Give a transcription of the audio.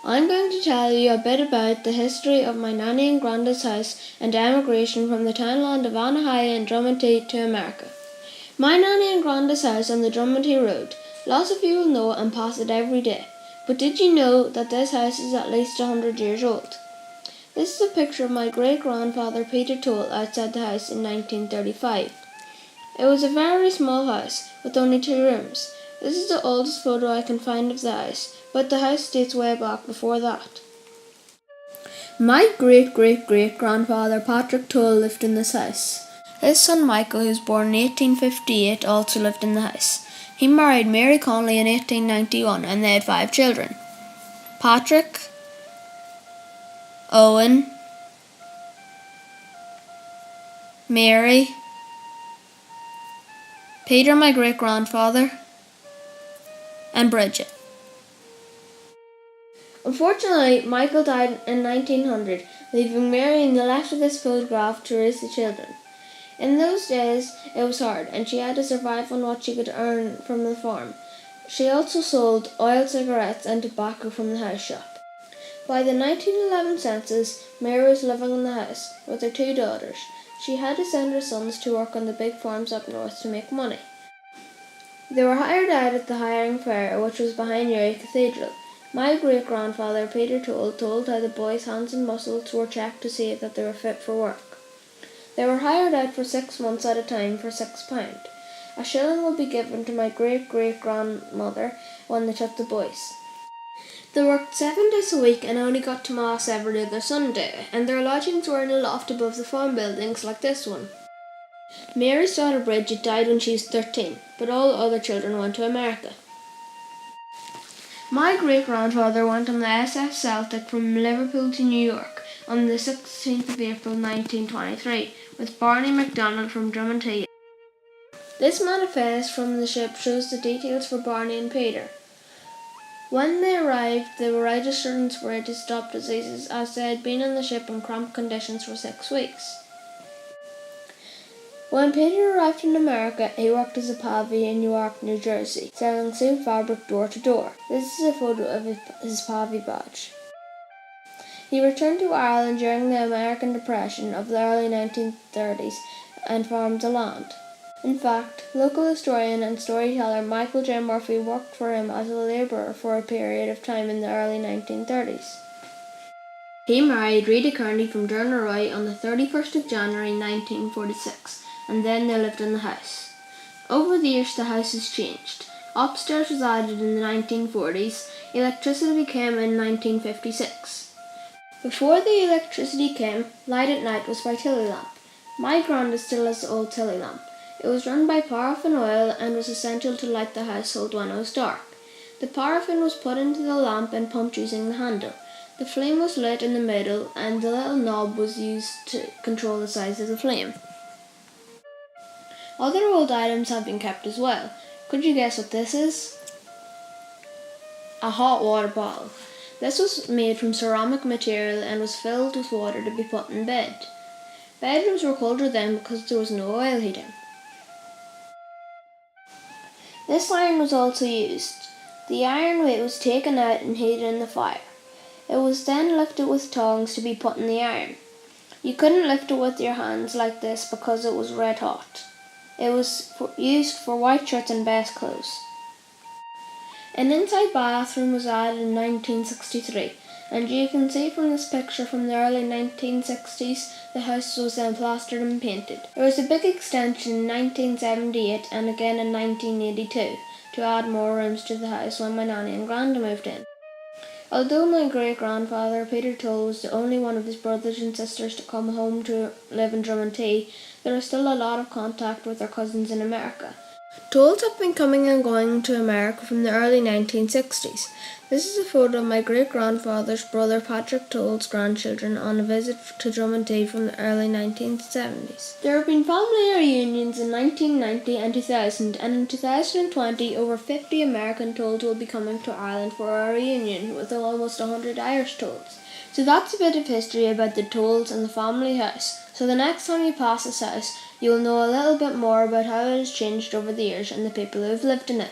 I'm going to tell you a bit about the history of my nanny and granddad's house and emigration from the townland of Anahaya in Drummondty to America. My nanny and granddad's house on the Drummondty Road. Lots of you will know and pass it every day. But did you know that this house is at least 100 years old? This is a picture of my great-grandfather Peter Toale outside the house in 1935. It was a very small house with only 2 rooms. This is the oldest photo I can find of the house, but the house dates way back before that. My great-great-great-grandfather Patrick Toale lived in this house. His son Michael, who was born in 1858, also lived in the house. He married Mary Connolly in 1891 and they had 5 children. Patrick, Owen, Mary, Peter, my great-grandfather, and Bridget. Unfortunately, Michael died in 1900, leaving Mary in the left of this photograph to raise the children. In those days, it was hard, and she had to survive on what she could earn from the farm. She also sold oil cigarettes and tobacco from the house shop. By the 1911 census, Mary was living in the house with her 2 daughters. She had to send her sons to work on the big farms up north to make money. They were hired out at the hiring fair, which was behind Uri Cathedral. My great-grandfather Peter Toale told how the boys' hands and muscles were checked to see that they were fit for work. They were hired out for 6 months at a time for £6. A shilling would be given to my great-great-grandmother when they took the boys. They worked 7 days a week and only got to Mass every other Sunday, and their lodgings were in a loft above the farm buildings like this one. Mary's daughter Bridget died when she was 13, but all the other children went to America. My great-grandfather went on the SS Celtic from Liverpool to New York on the 16th of April 1923 with Barney MacDonald from Drummondty. This manifest from the ship shows the details for Barney and Peter. When they arrived, they were registered and sprayed to stop diseases as they had been on the ship in cramped conditions for 6 weeks. When Peter arrived in America, he worked as a pavvy in Newark, New Jersey, selling suit fabric door to door. This is a photo of his pavvy badge. He returned to Ireland during the American Depression of the early 1930s and farmed the land. In fact, local historian and storyteller Michael J. Murphy worked for him as a labourer for a period of time in the early 1930s. He married Rita Kearney from Dernaroy on the 31st of January 1946, and then they lived in the house. Over the years the house has changed. Upstairs was added in the 1940s, electricity came in 1956. Before the electricity came, light at night was by tilly lamp. My grandad still has the old tilly lamp. It was run by paraffin oil and was essential to light the household when it was dark. The paraffin was put into the lamp and pumped using the handle. The flame was lit in the middle and the little knob was used to control the size of the flame. Other old items have been kept as well. Could you guess what this is? A hot water bottle. This was made from ceramic material and was filled with water to be put in bed. Bedrooms were colder then because there was no oil heating. This iron was also used. The iron weight was taken out and heated in the fire. It was then lifted with tongs to be put in the iron. You couldn't lift it with your hands like this because it was red hot. It was used for white shirts and best clothes. An inside bathroom was added in 1963, and you can see from this picture from the early 1960s the house was then plastered and painted. There was a big extension in 1978 and again in 1982 to add more rooms to the house when my nanny and granda moved in. Although my great-grandfather Peter Toale was the only one of his brothers and sisters to come home to live in Drummondty, there is still a lot of contact with their cousins in America. Toales have been coming and going to America from the early 1960s. This is a photo of my great-grandfather's brother Patrick Toale's grandchildren on a visit to Drummondty from the early 1970s. There have been family reunions in 1990 and 2000, and in 2020 over 50 American Toales will be coming to Ireland for a reunion with almost 100 Irish Toales. So that's a bit of history about the Toales and the family house. So the next time you pass this house, you will know a little bit more about how it has changed over the years and the people who have lived in it.